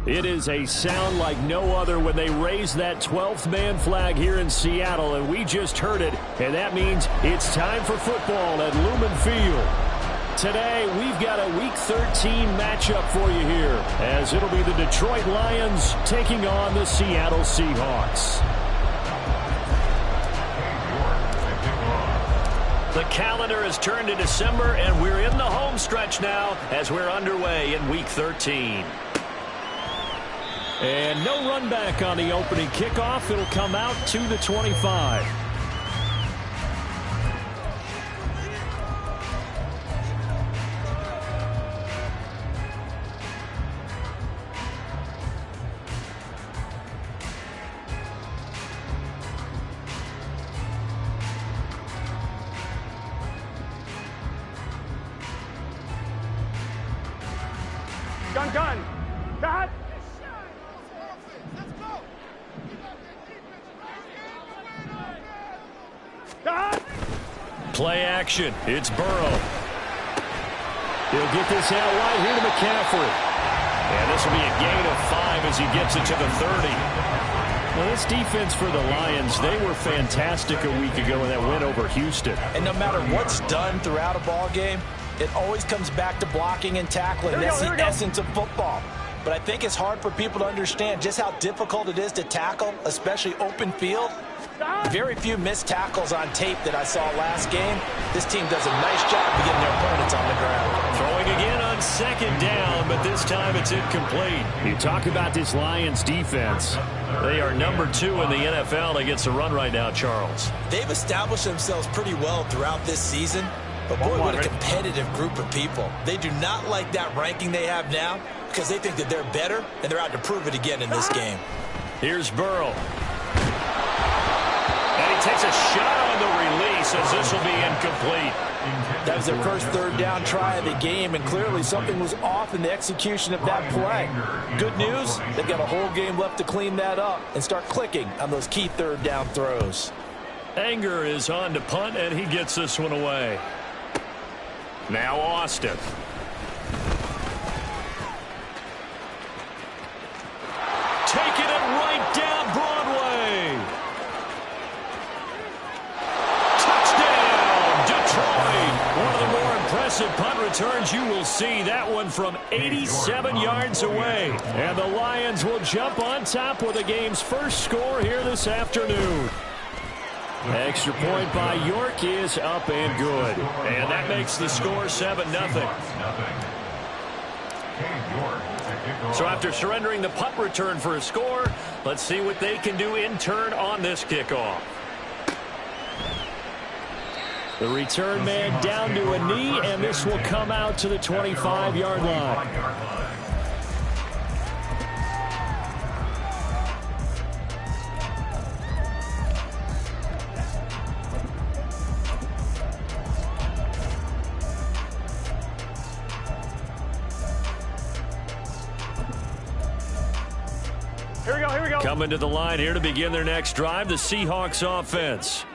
It is a sound like no other when they raise that 12th man flag here in Seattle, and we just heard it, and that means it's time for football at Lumen Field. Today, we've got a Week 13 matchup for you here, as it'll be the Detroit Lions taking on the Seattle Seahawks. The calendar has turned to December, and we're in the home stretch now as we're underway in Week 13. And no run back on the opening kickoff. It'll come out to the 25. Gun. Got. Play action. It's Burrow. He'll get this out wide here to McCaffrey. And this will be a gain of 5 as he gets it to the 30. Well, this defense for the Lions, they were fantastic a week ago in that win over Houston. And no matter what's done throughout a ball game, it always comes back to blocking and tackling. That's the essence of football. But I think it's hard for people to understand just how difficult it is to tackle, especially open field. Very few missed tackles on tape that I saw last game. This team does a nice job of getting their opponents on the ground. Throwing again on second down, but this time it's incomplete. You talk about this Lions defense. They are number 2 in the NFL against the run right now, Charles. They've established themselves pretty well throughout this season. But boy, what a competitive group of people. They do not like that ranking they have now because they think that they're better, and they're out to prove it again in this game. Here's Burrow. And he takes a shot on the release as this will be incomplete. That was their first third down try of the game, and clearly something was off in the execution of that play. Good news, they've got a whole game left to clean that up and start clicking on those key third down throws. Anger is on to punt, and he gets this one away. Now Austin. Taking it right down Broadway. Touchdown, Detroit. One of the more impressive punt returns you will see. That one from 87 yards away. And the Lions will jump on top with the game's first score here this afternoon. Extra point by York is up and good. And that makes the score 7-0. So after surrendering the punt return for a score, let's see what they can do in turn on this kickoff. The return man down to a knee, and this will come out to the 25-yard line. Here we go. Coming to the line here to begin their next drive, the Seahawks offense.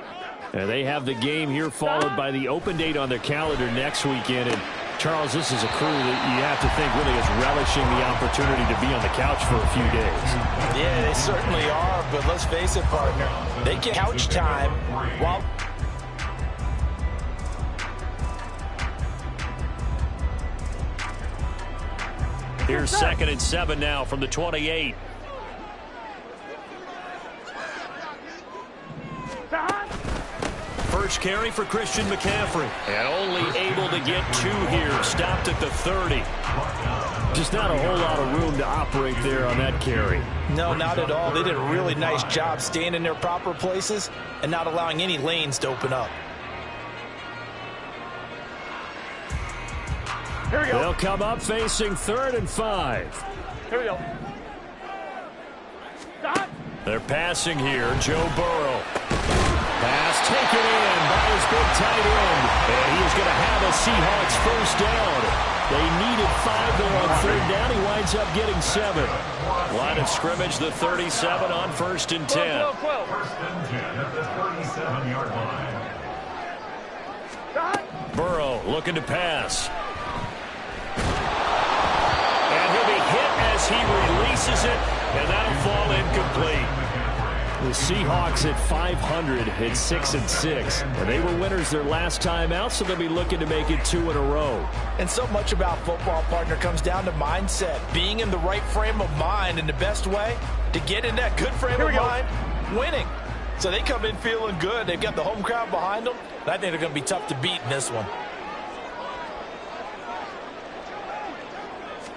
And they have the game here followed by the open date on their calendar next weekend. And Charles, this is a crew that you have to think really is relishing the opportunity to be on the couch for a few days. Yeah, they certainly are, but let's face it, partner. They get couch time while... Here's 2nd and 7 now from the 28. First carry for Christian McCaffrey. And only able to get 2 here. Stopped at the 30. Just not a whole lot of room to operate there on that carry. No, not at all. They did a really nice job staying in their proper places and not allowing any lanes to open up. Here we go. They'll come up facing 3rd and 5. Here we go. They're passing here. Joe Burrow. Pass taken in by his big tight end. And he is going to have a Seahawks first down. They needed 5 there on 3rd down. He winds up getting 7. Line of scrimmage, the 37 on 1st and 10. 1st and 10 at the 37-yard line. Burrow looking to pass. And he'll be hit as he releases misses it, and that'll fall incomplete. The Seahawks at 500 at 6-6. And they were winners their last time out, so they'll be looking to make it 2 in a row. And so much about football, partner, comes down to mindset. Being in the right frame of mind, and the best way to get in that good frame of mind, winning. So they come in feeling good. They've got the home crowd behind them. And I think they're going to be tough to beat in this one.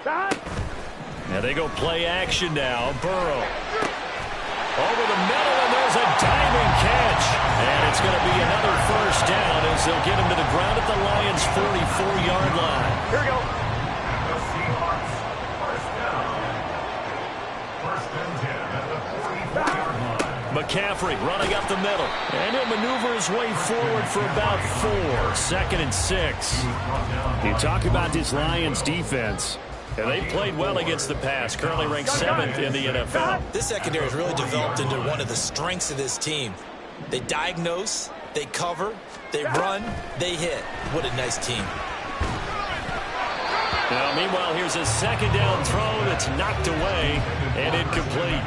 Now they go play action now. Burrow. Over the middle, and there's a diving catch. And it's going to be another first down as they'll get him to the ground at the Lions' 44-yard line. Here we go. The Seahawks, first down. First and 10 at the 44-yard line. McCaffrey running up the middle. And he'll maneuver his way forward for about 4. 2nd and 6. You talk about this Lions defense. And they've played well against the pass, currently ranked 7th in the NFL. This secondary has really developed into one of the strengths of this team. They diagnose, they cover, they run, they hit. What a nice team. Now, meanwhile, here's a second down throw that's knocked away and incomplete.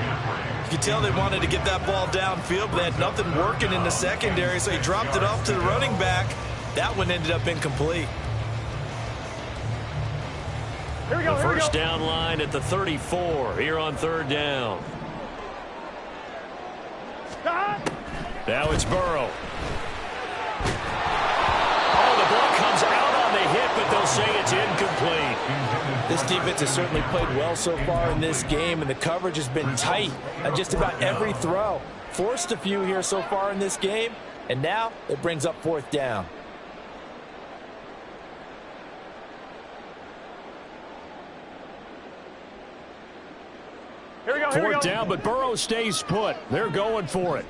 You could tell they wanted to get that ball downfield, but they had nothing working in the secondary, so he dropped it off to the running back. That one ended up incomplete. Here we go, the first down line at the 34 here on 3rd down. Now it's Burrow. Oh, the ball comes out on the hit, but they'll say it's incomplete. This defense has certainly played well so far in this game, and the coverage has been tight on just about every throw. Forced a few here so far in this game, and now it brings up 4th down. Here we go, here we go. 4th down, but Burrow stays put. They're going for it.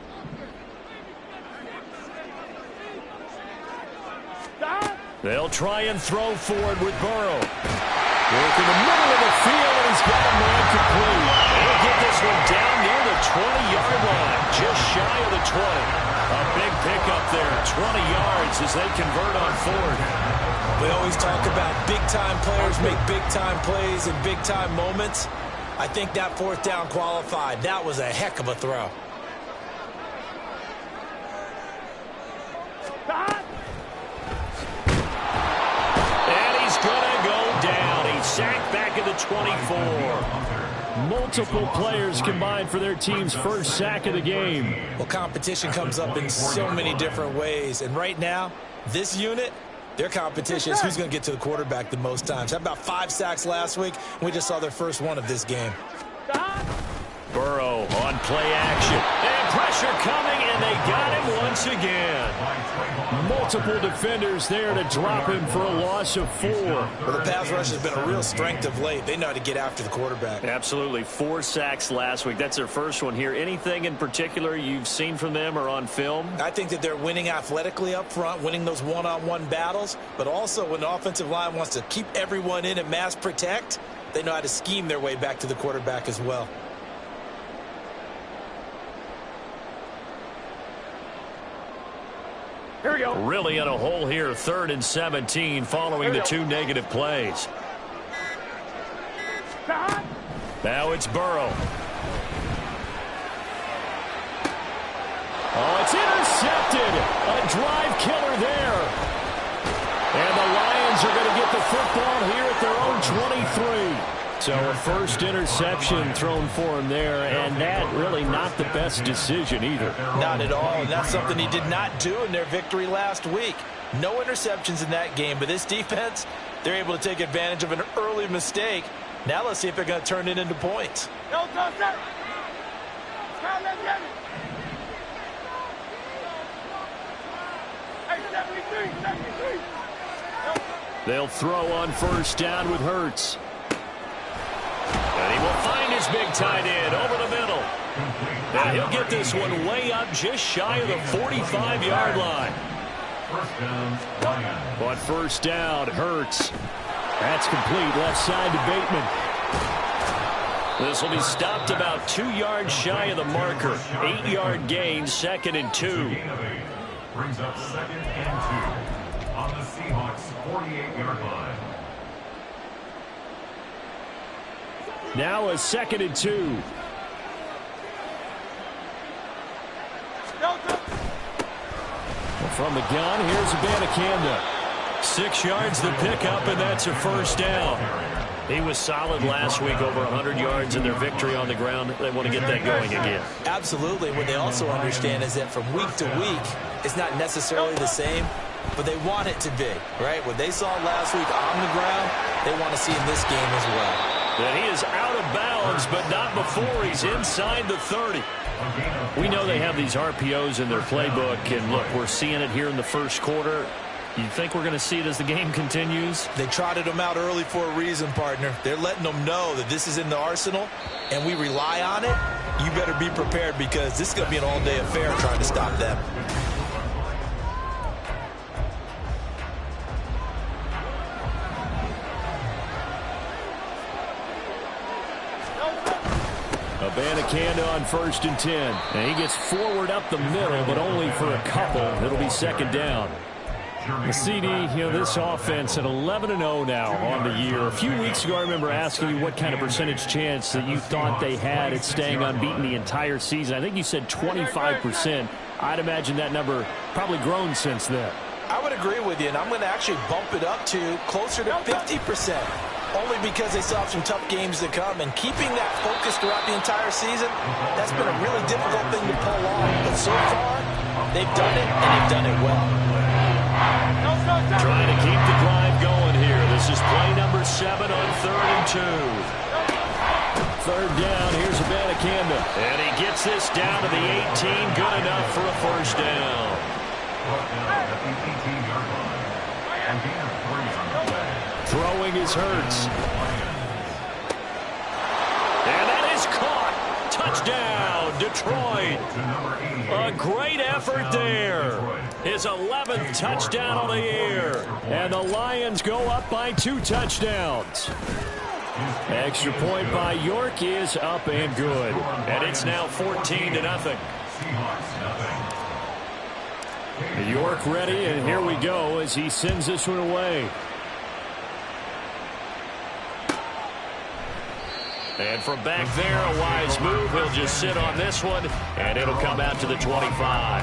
They'll try and throw forward with Burrow. Work in the middle of the field, and he's got him incomplete. He'll get this one down near the 20-yard line, just shy of the 20. A big pickup there, 20 yards as they convert on 4th. We always talk about big-time players make big-time plays in big-time moments. I think that 4th down qualified. That was a heck of a throw. And he's going to go down. He's sacked back at the 24. Multiple players combined for their team's first sack of the game. Well, competition comes up in so many different ways. And right now, this unit, their competition is who's going to get to the quarterback the most times. How about 5 sacks last week? We just saw their first one of this game. Burrow on play action. And pressure coming, and they got him once again. Multiple defenders there to drop him for a loss of 4. Well, the pass rush has been a real strength of late. They know how to get after the quarterback. Absolutely. 4 sacks last week. That's their first one here. Anything in particular you've seen from them or on film? I think that they're winning athletically up front, winning those one-on-one battles, but also when the offensive line wants to keep everyone in and mass protect, they know how to scheme their way back to the quarterback as well. Here we go. Really in a hole here, 3rd and 17 following the 2 negative plays. Now it's Burrow. Oh, it's intercepted. A drive killer there. And the Lions are going to get the football here at their own 23. So a first interception thrown for him there, and that really not the best decision either. Not at all, and that's something he did not do in their victory last week. No interceptions in that game, but this defense, they're able to take advantage of an early mistake. Now let's see if they're going to turn it into points. They'll throw on first down with Hurts. And he will find his big tight end over the middle. And he'll get this one way up just shy of the 45-yard line. First down, Lions. On first down, Hurts. That's complete left side to Bateman. This will be stopped about 2 yards shy of the marker. 8-yard gain, 2nd and 2. Brings up 2nd and 2 on the Seahawks' 48-yard line. Now a 2nd and 2. From the gun, here's Abanikanda. 6 yards to pick up, and that's a first down. He was solid last week, over 100 yards in their victory on the ground. They want to get that going again. Absolutely. What they also understand is that from week to week, it's not necessarily the same, but they want it to be, right? What they saw last week on the ground, they want to see in this game as well. And he is out of bounds, but not before he's inside the 30. We know they have these RPOs in their playbook, and look, we're seeing it here in the first quarter. You think we're going to see it as the game continues? They trotted them out early for a reason, partner. They're letting them know that this is in the arsenal, and we rely on it. You better be prepared because this is going to be an all-day affair trying to stop them. Abanikanda on 1st and 10. And he gets forward up the middle, but only for a couple. It'll be 2nd down. The CD, this offense at 11-0 now on the year. A few weeks ago, I remember asking you what kind of percentage chance that you thought they had at staying unbeaten the entire season. I think you said 25%. I'd imagine that number probably grown since then. I would agree with you, and I'm going to actually bump it up to closer to 50%. Only because they still have some tough games to come, and keeping that focus throughout the entire season, that's been a really difficult thing to pull off. But so far, they've done it, and they've done it well. Trying to keep the drive going here. This is play number 7 on 3rd and 2. 3rd down, here's Abanikanda. And he gets this down to the 18, good enough for a first down. Throwing is Hurts. And that is caught. Touchdown, Detroit. A great effort there. His 11th touchdown on the year. And the Lions go up by 2 touchdowns. Extra point by York is up and good. And it's now 14-0. York ready, and here we go as he sends this one away. And from back there, a wise move. He'll just sit on this one, and it'll come out to the 25.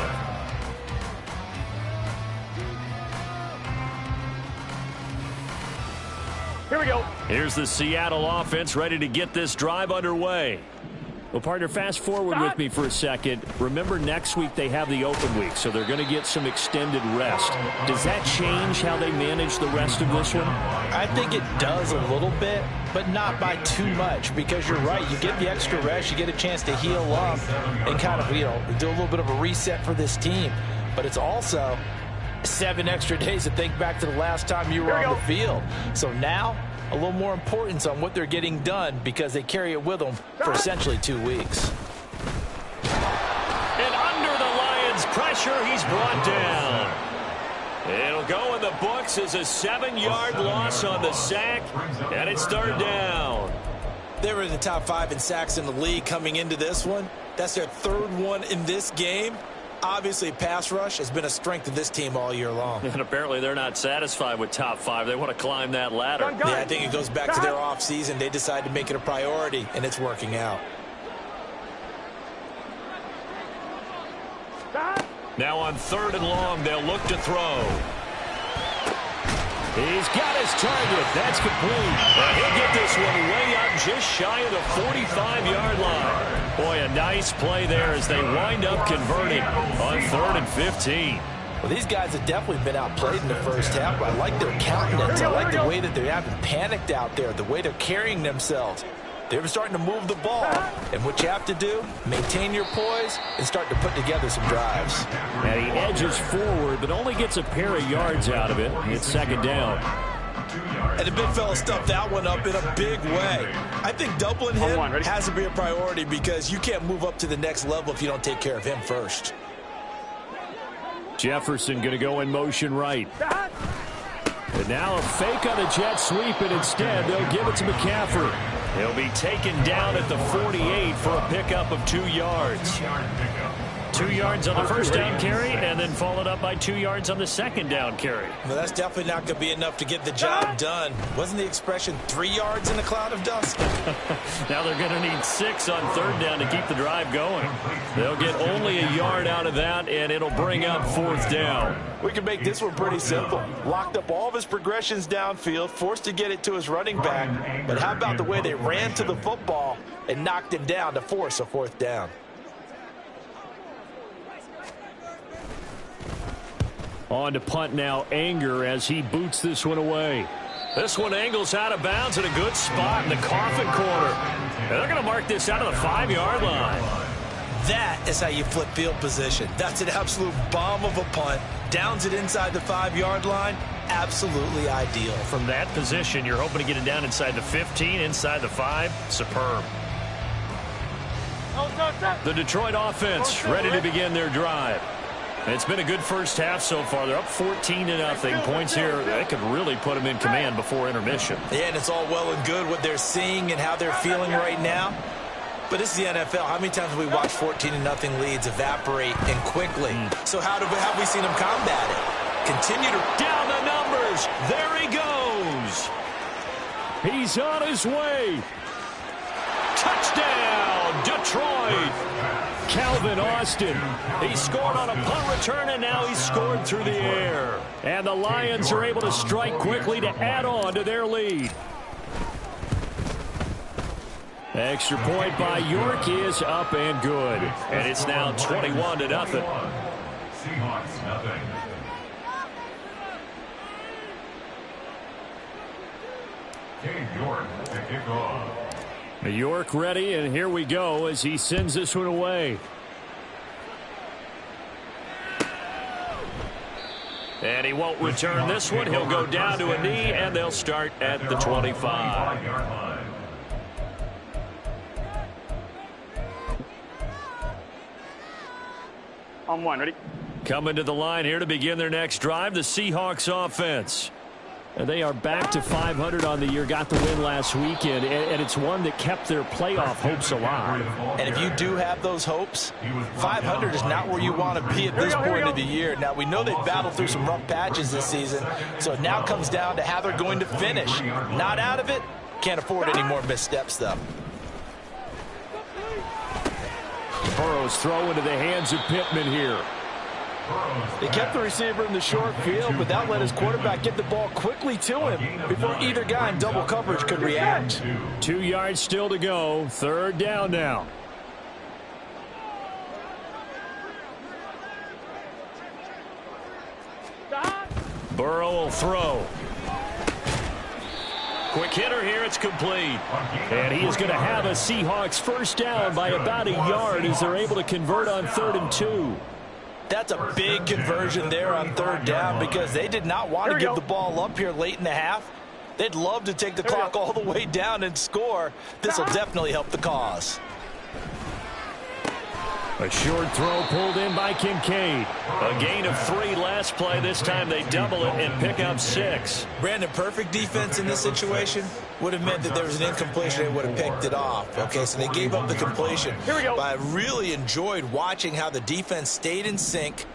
Here we go. Here's the Seattle offense ready to get this drive underway. Well, partner, fast forward with me for a second. Remember, next week they have the open week, so they're going to get some extended rest. Does that change how they manage the rest of this one? I think it does a little bit, but not by too much, because you're right. You get the extra rest, you get a chance to heal up and kind of, do a little bit of a reset for this team. But it's also 7 extra days to think back to the last time you were on the field. So now, a little more importance on what they're getting done because they carry it with them for essentially 2 weeks. And under the Lions' pressure, he's brought down. It'll go in the books as a 7-yard loss on the sack, and it's 3rd down. They were in the top 5 in sacks in the league coming into this one. That's their 3rd one in this game. Obviously, pass rush has been a strength of this team all year long. And apparently they're not satisfied with top 5. They want to climb that ladder. Yeah, I think it goes back to their offseason. They decided to make it a priority, and it's working out. Now on 3rd and long, they'll look to throw. He's got his target. That's complete. He'll get this one way up just shy of the 45-yard line. Boy, a nice play there as they wind up converting on 3rd and 15. Well, these guys have definitely been outplayed in the first half, but I like their countenance. I like the way that they haven't panicked out there, the way they're carrying themselves. They're starting to move the ball, and what you have to do, maintain your poise and start to put together some drives. And he edges forward, but only gets a pair of yards out of it. It's 2nd down. And the big fella stuffed that one up in a big way. I think doubling him has to be a priority because you can't move up to the next level if you don't take care of him first. Jefferson going to go in motion right. And now a fake on the jet sweep, and instead they'll give it to McCaffrey. He'll be taken down at the 48 for a pickup of 2 yards. 2 yards on the first down carry, and then followed up by 2 yards on the second down carry. Well, that's definitely not going to be enough to get the job done. Wasn't the expression 3 yards in a cloud of dust? Now they're going to need 6 on third down to keep the drive going. They'll get only a yard out of that, and it'll bring up fourth down. We can make this one pretty simple. Locked up all of his progressions downfield, forced to get it to his running back. But how about the way they ran to the football and knocked him down to force a fourth down? On to punt now, Anger, as he boots this one away. This one angles out of bounds at a good spot in the coffin corner. And they're going to mark this out of the 5-yard line. That is how you flip field position. That's an absolute bomb of a punt. Downs it inside the 5-yard line. Absolutely ideal. From that position, you're hoping to get it down inside the 15, inside the 5. Superb. The Detroit offense ready to begin their drive. It's been a good first half so far. They're up 14-0. Points here, they could really put them in command before intermission. Yeah, and it's all well and good what they're seeing and how they're feeling right now. But this is the NFL. How many times have we watched 14-0 leads evaporate and quickly? So how have we seen them combat it? Continue to down the numbers. There he goes. He's on his way. Touchdown, Detroit. Calvin Austin. He scored on a punt return, and now he's scored through the air. And the Lions are able to strike quickly to add on to their lead. Extra point by York is up and good. And it's now 21-0. Seahawks, nothing. Dave York to kick off. York ready, and here we go as he sends this one away. And he won't return this one. He'll go down to a knee, and they'll start at the 25. On one, ready? Coming to the line here to begin their next drive, the Seahawks offense. And they are back to 500 on the year, got the win last weekend, and it's one that kept their playoff hopes alive. And if you do have those hopes, 500 is not where you want to be at this point of the year. Now, we know they've battled through some rough patches this season, so it now comes down to how they're going to finish. Not out of it, can't afford any more missteps, though. Burrow's throw into the hands of Pittman here. They kept the receiver in the short field, but that let his quarterback get the ball quickly to him before either guy in double coverage could react. 2 yards still to go. Third down now. Burrow will throw. Quick hitter here, it's complete. And he is going to have a Seahawks first down by about a yard as they're able to convert on 3rd and 2. That's a big conversion there on 3rd down because they did not want to give the ball up here late in the half. They'd love to take the clock all the way down and score. This will definitely help the cause. A short throw pulled in by Kincaid. A gain of 3 last play. This time they double it and pick up 6. Brandon, perfect defense in this situation would have meant that there was an incompletion. They would have picked it off. Okay, so they gave up the completion. Here we go. But I really enjoyed watching how the defense stayed in sync,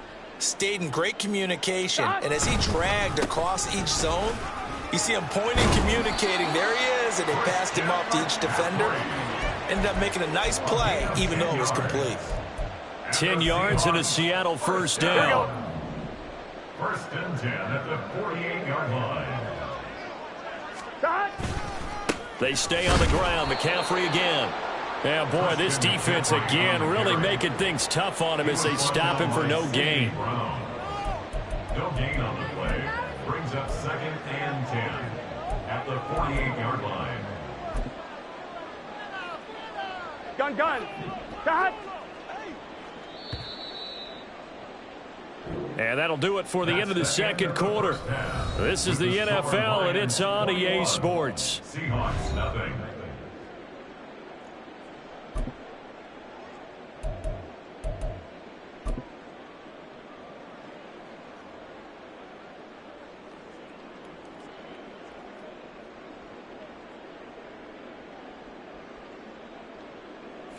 stayed in great communication. And as he dragged across each zone, you see him pointing, communicating. There he is, and they passed him off to each defender. Ended up making a nice play, even though it was complete. 10 yards and a Seattle first down. First and 10 at the 48-yard line. They stay on the ground. McCaffrey again. Yeah, boy, this defense again really making things tough on him as they stop him for no gain. No gain on the play. Brings up 2nd and 10 at the 48-yard line. Gun. Cut. And that'll do it for the end of the second quarter. This is the NFL, and it's on EA Sports. Seahawks, nothing.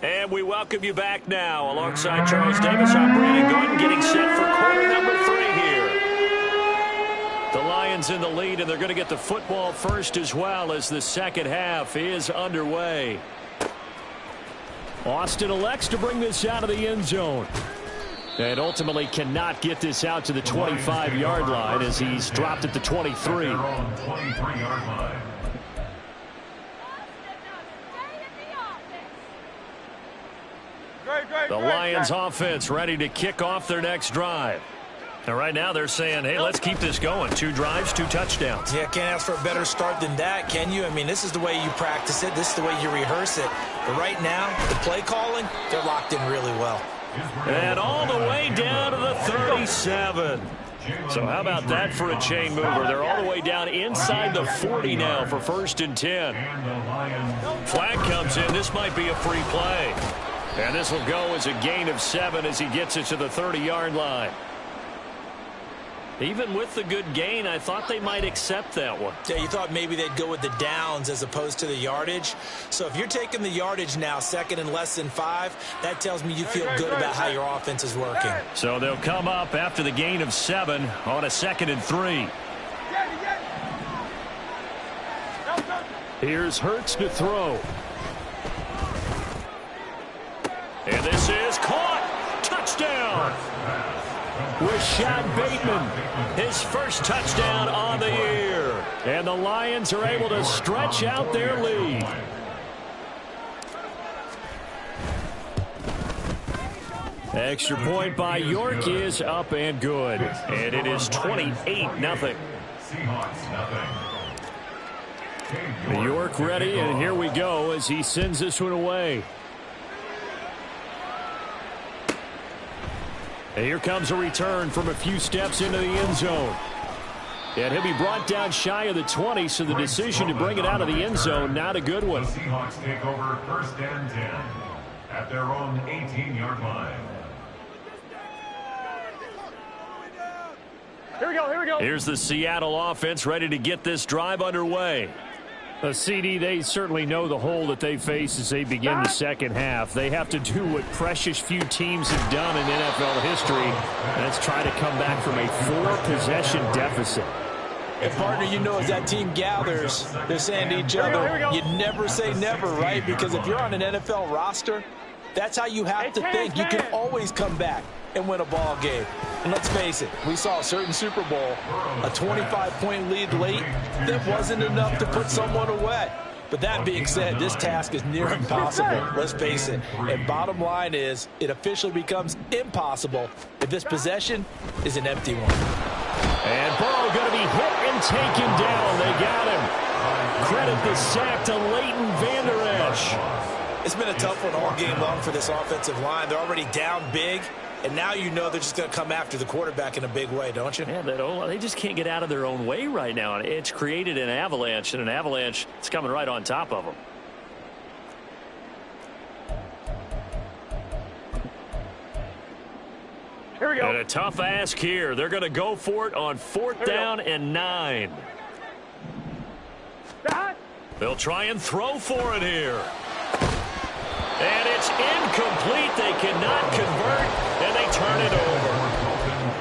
And we welcome you back now. Alongside Charles Davis, I'm Brandon Gordon, getting set for quarter number 3 here. The Lions in the lead, and they're going to get the football first as well as the second half is underway. Austin elects to bring this out of the end zone. And ultimately cannot get this out to the 25-yard line as he's dropped at the 23. The Lions offense ready to kick off their next drive. And right now they're saying, hey, let's keep this going. 2 drives, 2 touchdowns. Yeah, can't ask for a better start than that, can you? I mean, this is the way you practice it. This is the way you rehearse it. But right now, the play calling, they're locked in really well. And all the way down to the 37. So how about that for a chain mover? They're all the way down inside the 40 now for 1st and 10. Flag comes in. This might be a free play. And this will go as a gain of 7 as he gets it to the 30-yard line. Even with the good gain, I thought they might accept that one. Yeah, you thought maybe they'd go with the downs as opposed to the yardage. So if you're taking the yardage now, 2nd and less than 5, that tells me you feel good about how your offense is working. So they'll come up after the gain of 7 on a 2nd and 3. Here's Hurts to throw. And this is caught. Touchdown. Rashad Bateman, his first touchdown on the year. And the Lions are able to stretch out their lead. Extra point by York is up and good. And it is 28-0. York ready, and here we go as he sends this one away. And here comes a return from a few steps into the end zone. And he'll be brought down shy of the 20, so the decision to bring it out of the end zone, not a good one. The Seahawks take over 1st and 10 at their own 18-yard line. Here we go, here we go. Here's the Seattle offense ready to get this drive underway. CD, they certainly know the hole that they face as they begin the second half. They have to do what precious few teams have done in NFL history, and that's try to come back from a 4-possession deficit. And, partner, you know as that team gathers, they're saying to each other, you never say never, right? Because if you're on an NFL roster, that's how you have to think. You can always come back and win a ball game. And let's face it, we saw a certain Super Bowl, a 25-point lead late that wasn't enough to put someone away. But that being said, this task is near impossible, let's face it. And bottom line is, it officially becomes impossible if this possession is an empty one. And Burrow going to be hit and taken down. They got him. Credit the sack to Leighton Vander Esch. It's been a tough one all game long for this offensive line. They're already down big. And now you know they're just going to come after the quarterback in a big way, don't you? Yeah, they just can't get out of their own way right now. And it's created an avalanche, and an avalanche is coming right on top of them. Here we go. And a tough ask here. They're going to go for it on 4th down and 9. They'll try and throw for it here. And it's incomplete. They cannot convert, and they turn it over.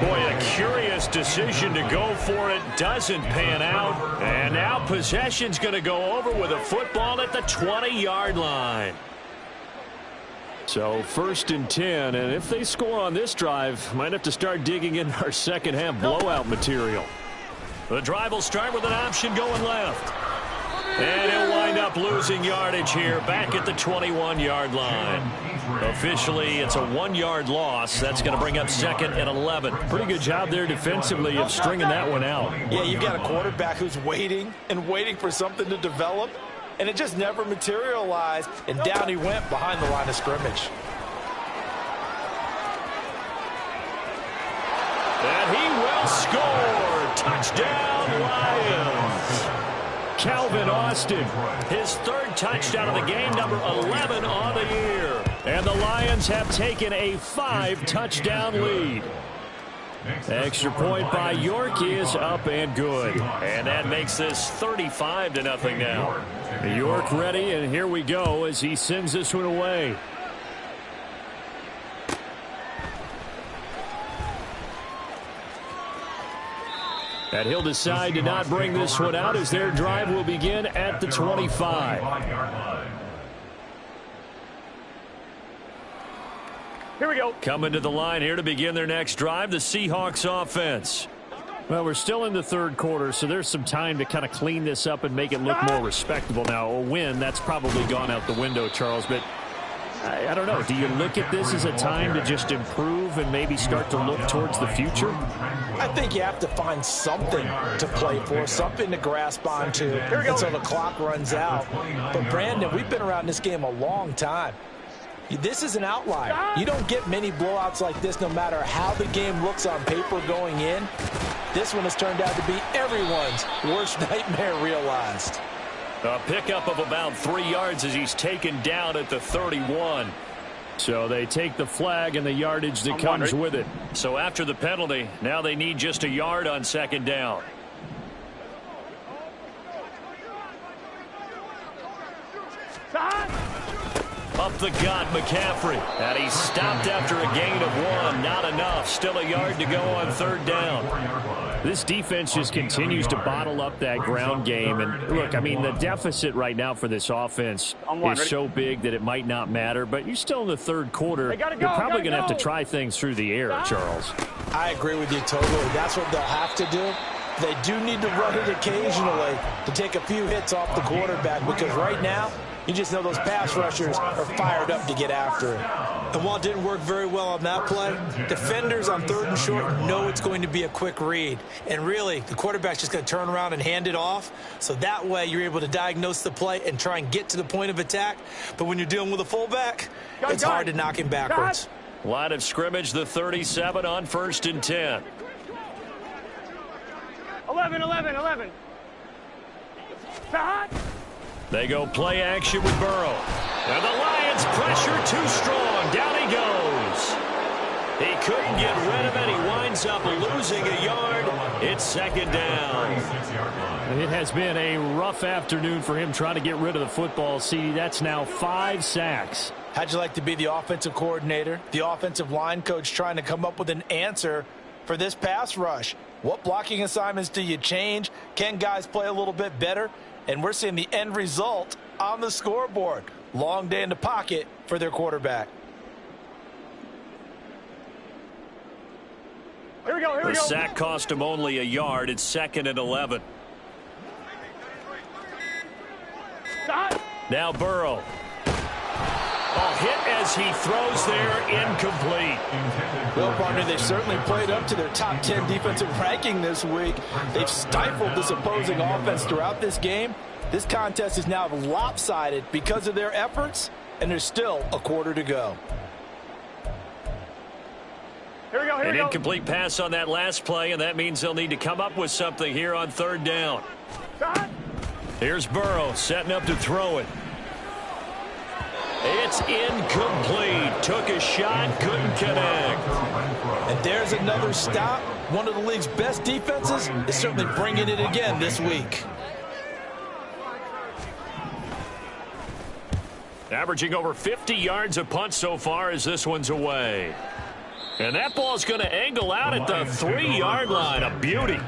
Boy, a curious decision to go for it. Doesn't pan out. And now possession's going to go over with a football at the 20-yard line. So 1st and 10, and if they score on this drive, might have to start digging in our second half blowout material. The drive will start with an option going left. And he'll wind up losing yardage here back at the 21-yard line. Officially, it's a 1-yard loss. That's going to bring up 2nd and 11. Pretty good job there defensively of stringing that one out. Yeah, you've got a quarterback who's waiting and waiting for something to develop, and it just never materialized, and down he went behind the line of scrimmage. And he will score. Touchdown, Lions. Calvin Austin, his 3rd touchdown of the game, number 11 on the year. And the Lions have taken a 5-touchdown lead. Extra point by York is up and good. And that makes this 35-0 now. York ready, and here we go as he sends this one away. And he'll decide to not bring this one out as their drive will begin at the 25. Here we go. Coming to the line here to begin their next drive, the Seahawks offense. Well, we're still in the third quarter, so there's some time to kind of clean this up and make it look more respectable. Now, a win, that's probably gone out the window, Charles, but I don't know. Do you look at this as a time to just improve and maybe start to look towards the future? I think you have to find something to play for, something to grasp onto until the clock runs out. But, Brandon, we've been around this game a long time. This is an outlier. You don't get many blowouts like this no matter how the game looks on paper going in. This one has turned out to be everyone's worst nightmare realized. A pickup of about 3 yards as he's taken down at the 31. So they take the flag and the yardage that comes with it. So after the penalty, now they need just a yard on second down. Up the gut, McCaffrey. And he's stopped after a gain of 1. Not enough. Still a yard to go on third down. This defense just continues to bottle up that ground game. And, look, I mean, the deficit right now for this offense is so big that it might not matter. But you're still in the third quarter. You're probably going to have to try things through the air, Charles. I agree with you totally. That's what they'll have to do. They do need to run it occasionally to take a few hits off the quarterback because right now, you just know those pass rushers are fired up to get after it. And while it didn't work very well on that play, defenders on third and short know it's going to be a quick read. And really, the quarterback's just going to turn around and hand it off. So that way, you're able to diagnose the play and try and get to the point of attack. But when you're dealing with a fullback, it's hard to knock him backwards. Line of scrimmage, the 37 on 1st and 10. 11. They go play action with Burrow. And the Lions pressure too strong. Down he goes. He couldn't get rid of it. He winds up losing a yard. It's second down. It has been a rough afternoon for him trying to get rid of the football. See, that's now 5 sacks. How'd you like to be the offensive coordinator, the offensive line coach trying to come up with an answer for this pass rush? What blocking assignments do you change? Can guys play a little bit better? And we're seeing the end result on the scoreboard. Long day in the pocket for their quarterback. Here we go. The sack cost him only a yard. It's 2nd and 11. Now Burrow. A hit as he throws there, incomplete. Well, partner, they certainly played up to their top 10 defensive ranking this week. They've stifled this opposing offense throughout this game. This contest is now lopsided because of their efforts, and there's still a quarter to go. Here we go. An incomplete pass on that last play, and that means they'll need to come up with something here on third down. Here's Burrow setting up to throw it. It's incomplete. Took a shot, couldn't connect. And there's another stop. One of the league's best defenses is certainly bringing it again this week. Averaging over 50 yards a punt so far as this one's away. And that ball's going to angle out at the 3-yard line. A beauty.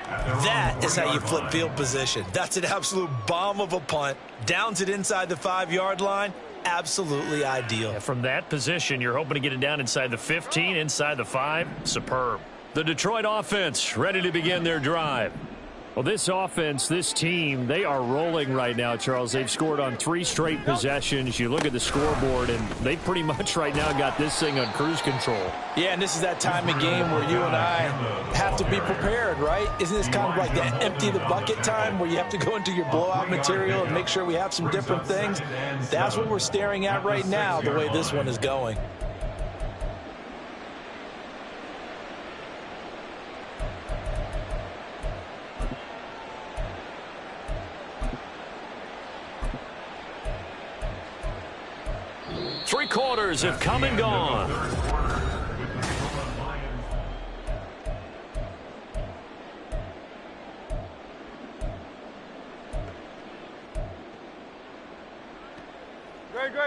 That is how you flip field position. That's an absolute bomb of a punt. Downs it inside the 5-yard line. Absolutely ideal. Yeah, from that position, you're hoping to get it down inside the 15, inside the 5. Superb. The Detroit offense ready to begin their drive. Well, this offense, this team, they are rolling right now, Charles. They've scored on 3 straight possessions. You look at the scoreboard, and they pretty much right now got this thing on cruise control. Yeah, and this is that time of game where you and I have to be prepared, right? Isn't this kind of like that empty the bucket time where you have to go into your blowout material and make sure we have some different things? That's what we're staring at right now, the way this one is going. Three quarters have come and gone.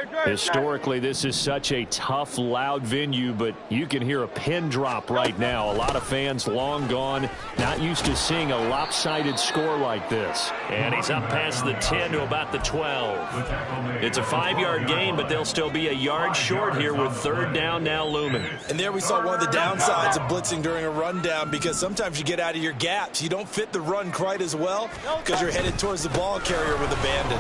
Great. Historically, this is such a tough, loud venue, but you can hear a pin drop right now. A lot of fans long gone, not used to seeing a lopsided score like this. And he's up past the 10 to about the 12. It's a 5-yard gain, but they'll still be a yard short here with third down now looming. And there we saw one of the downsides of blitzing during a rundown, because sometimes you get out of your gaps. You don't fit the run quite as well because you're headed towards the ball carrier with abandon.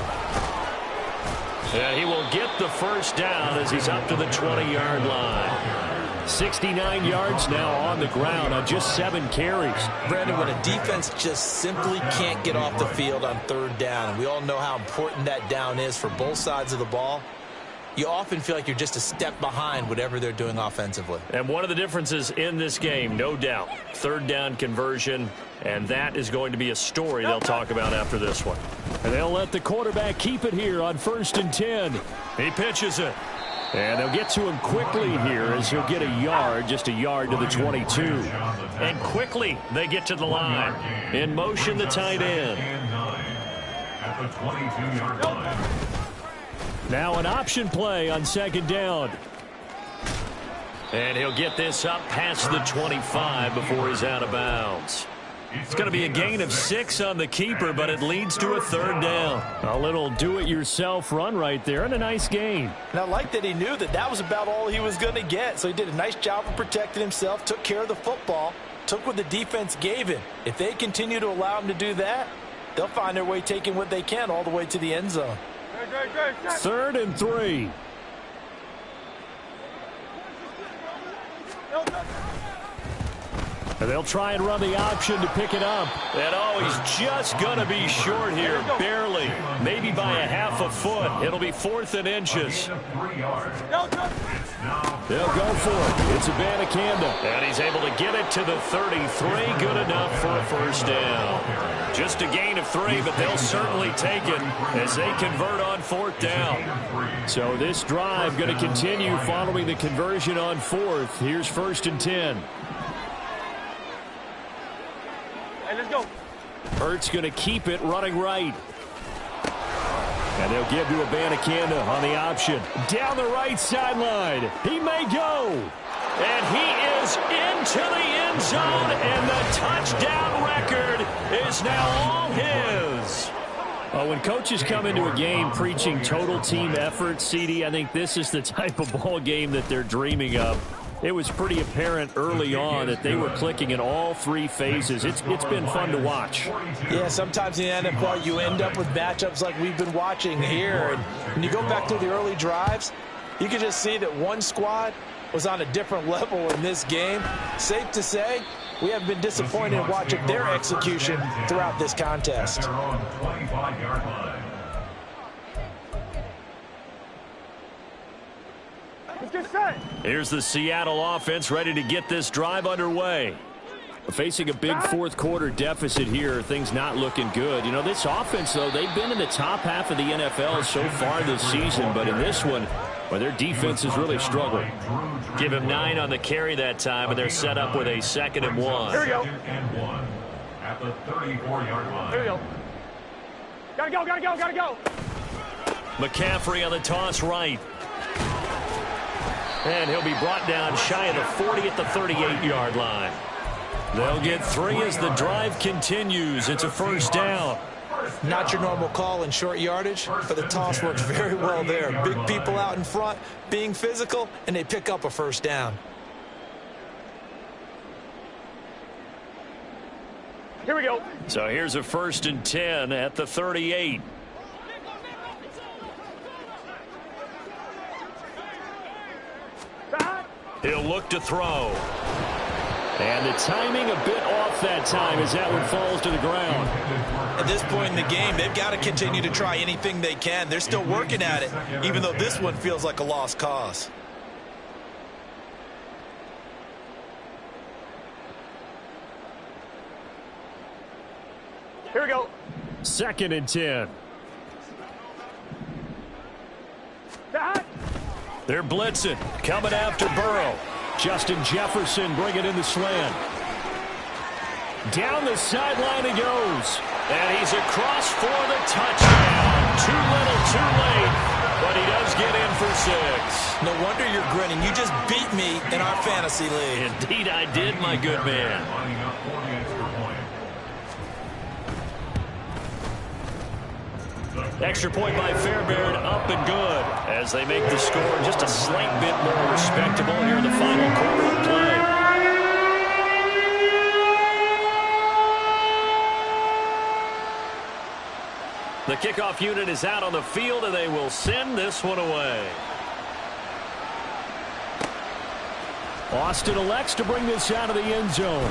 And he will get the first down as he's up to the 20-yard line. 69 yards now on the ground on just 7 carries. Brandon, when a defense just simply can't get off the field on third down, and we all know how important that down is for both sides of the ball, you often feel like you're just a step behind whatever they're doing offensively. And one of the differences in this game, no doubt, third down conversion, and that is going to be a story they'll talk about after this one. And they'll let the quarterback keep it here on 1st and 10. He pitches it. And they'll get to him quickly here as he'll get a yard, just a yard to the 22. And quickly they get to the line. In motion, the tight end. At the 22-yard line. Now an option play on 2nd down. And he'll get this up past the 25 before he's out of bounds. It's going to be a gain of 6 on the keeper, but it leads to a third down. A little do-it-yourself run right there and a nice gain. And I like that he knew that that was about all he was going to get. So he did a nice job of protecting himself, took care of the football, took what the defense gave him. If they continue to allow him to do that, they'll find their way taking what they can all the way to the end zone. 3rd and 3. And they'll try and run the option to pick it up. And oh, he's just going to be short here, barely. Maybe by a half a foot. It'll be 4th and inches. They'll go for it. It's Abanikanda. And he's able to get it to the 33. Good enough for a first down. Just a gain of 3, but they'll certainly take it as they convert on 4th down. So this drive going to continue following the conversion on 4th. Here's 1st and 10. Let's go. Ertz going to keep it running right. And they'll give to Abanikanda on the option. Down the right sideline. He may go. And he is into the end zone, and the touchdown record is now all his. Well, when coaches come into a game preaching total team effort, CD, I think this is the type of ball game that they're dreaming of. It was pretty apparent early on that they were clicking in all 3 phases. It's been fun to watch. Yeah, sometimes in the NFL you end up with matchups like we've been watching here. And when you go back to the early drives, you can just see that one squad was on a different level in this game. Safe to say, we have been disappointed in watching their execution throughout this contest. Here's the Seattle offense ready to get this drive underway. Facing a big 4th quarter deficit here, things not looking good. You know, this offense, though, they've been in the top half of the NFL so far this season, but in this one, well, their defense is really struggling. Give him 9 on the carry that time, and they're set up with a 2nd and 1. Here we go. At the 34-yard line. Here we go. Gotta go. McCaffrey on the toss right. And he'll be brought down shy of the 40 at the 38-yard line. They'll get 3 as the drive continues. It's a first down. Not your normal call in short yardage, but the toss works very well there. Big people out in front, being physical, and they pick up a first down. Here we go. So here's a 1st and 10 at the 38. He'll look to throw. And the timing a bit off that time as that one falls to the ground. At this point in the game, they've got to continue to try anything they can. They're still working at it, even though this one feels like a lost cause. Here we go. 2nd and 10. They're blitzing, coming after Burrow. Justin Jefferson bringing in the slant. Down the sideline he goes. And he's across for the touchdown. Too little, too late. but he does get in for 6. No wonder you're grinning. You just beat me in our fantasy league. Indeed I did, my good man. Lining up for the extra point. Extra point by Fairbairn, up and good, as they make the score just a slight bit more respectable here in the final quarter of play. The kickoff unit is out on the field, and they will send this one away. Austin elects to bring this out of the end zone.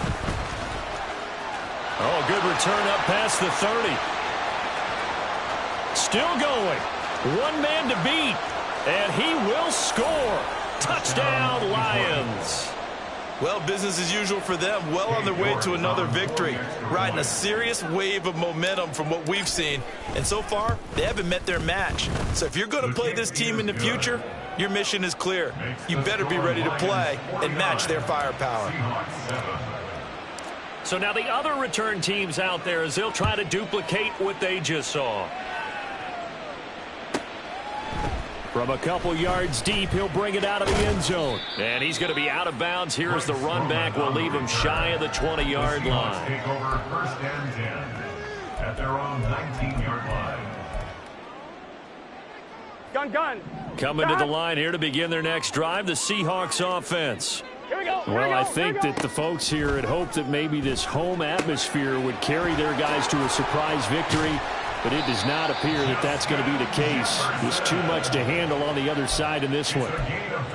Oh, good return up past the 30. Still going. One man to beat, and he will score. Touchdown, Lions. Well, business as usual for them. Well on their way to another victory. Riding a serious wave of momentum from what we've seen. And so far, they haven't met their match. So if you're going to play this team in the future, your mission is clear. You better be ready to play and match their firepower. So now the other return teams out there as they'll try to duplicate what they just saw. From a couple yards deep, he'll bring it out of the end zone. And he's going to be out of bounds here as the run back will leave him shy of the 20-yard line. Take over 1st and 10 at their own 19-yard line. Gun. Coming to the line here to begin their next drive, the Seahawks offense. Here we go. Well, I think that the folks here had hoped that maybe this home atmosphere would carry their guys to a surprise victory, but it does not appear that that's going to be the case. There's too much to handle on the other side in this one.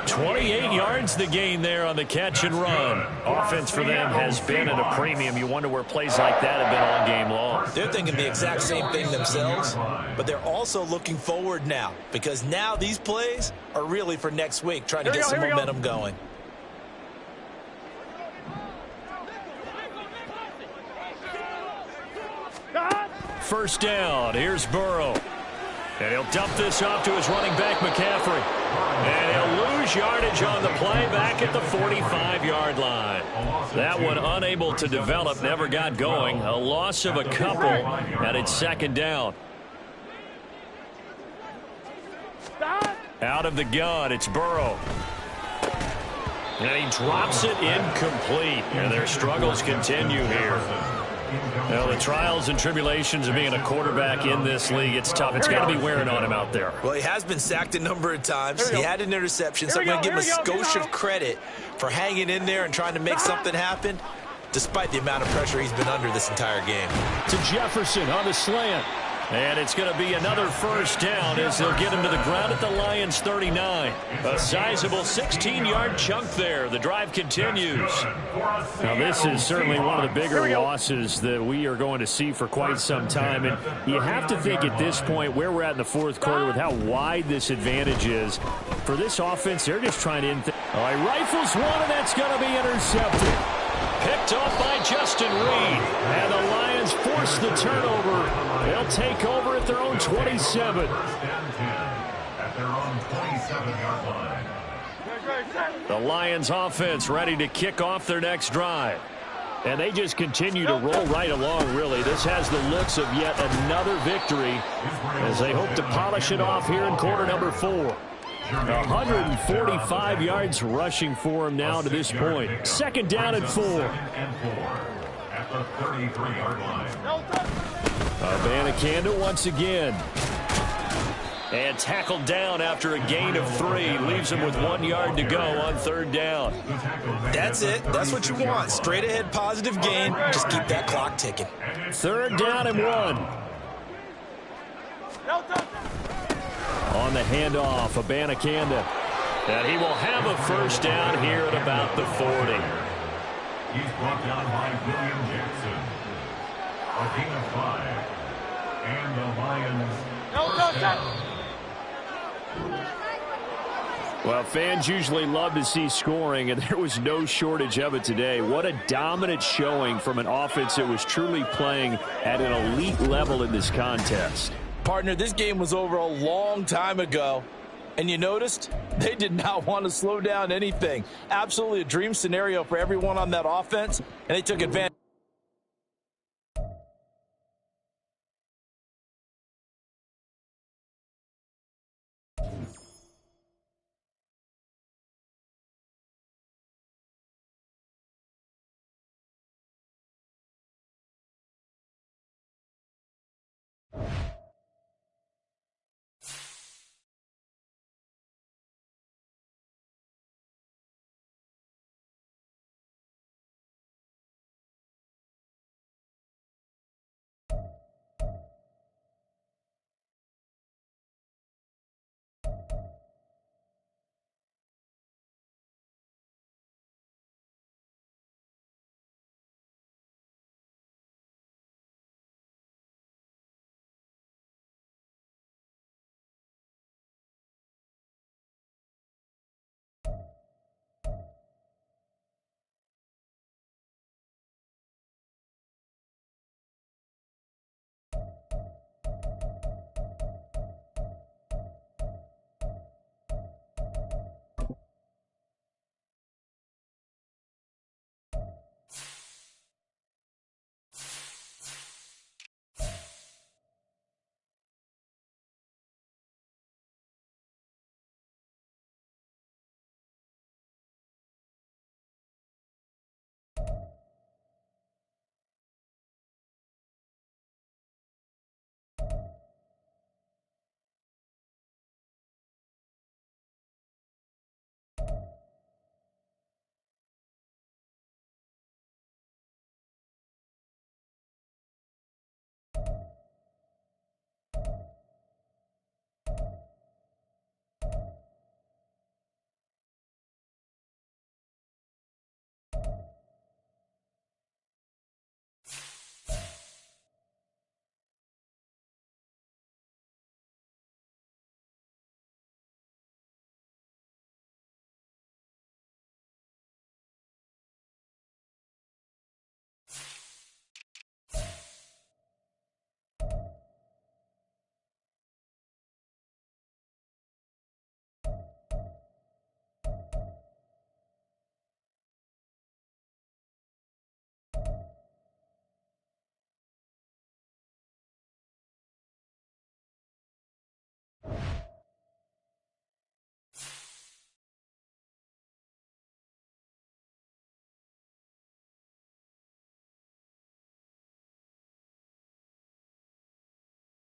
28 yards the gain there on the catch and run. Offense for them has been at a premium. You wonder where plays like that have been all game long. They're thinking the exact same thing themselves, but they're also looking forward now because now these plays are really for next week, trying to get some momentum going. First down. Here's Burrow. And he'll dump this off to his running back, McCaffrey. And he'll lose yardage on the play back at the 45-yard line. That one unable to develop, never got going. A loss of a couple, and it's 2nd down. Out of the gun, it's Burrow. And he drops it incomplete. And their struggles continue here. Well, the trials and tribulations of being a quarterback in this league, it's tough. It's got to be wearing on him out there. Well, he has been sacked a number of times. He had an interception, so I'm going to give him a skosh of credit for hanging in there and trying to make something happen, despite the amount of pressure he's been under this entire game. To Jefferson on the slant. And it's going to be another first down as they'll get him to the ground at the Lions' 39. A sizable 16-yard chunk there. The drive continues. Now, this is certainly one of the bigger losses that we are going to see for quite some time. And you have to think at this point where we're at in the 4th quarter with how wide this advantage is. For this offense, they're just trying to... All right, rifles one, and that's going to be intercepted. Picked off by Justin Reed. And the Lions force the turnover. They'll take over at their own 27. At their own 27-yard line. The Lions offense ready to kick off their next drive. And they just continue to roll right along, really. This has the looks of yet another victory as they hope to polish it off here in quarter number 4. 145 yards rushing for him now to this point. 2nd down and 4. At the 33-yard line. Abanikanda once again. And tackled down after a gain of 3. Leaves him with 1 yard to go on 3rd down. That's it. That's what you want. Straight ahead positive gain. Just keep that clock ticking. 3rd down and 1. On the handoff, Abanikanda. And he will have a first down here at about the 40. He's brought down by William Jackson. A gain of 5. And the Lions. Well, fans usually love to see scoring, and there was no shortage of it today. What a dominant showing from an offense that was truly playing at an elite level in this contest. Partner, this game was over a long time ago, and you noticed they did not want to slow down anything. Absolutely a dream scenario for everyone on that offense, and they took advantage.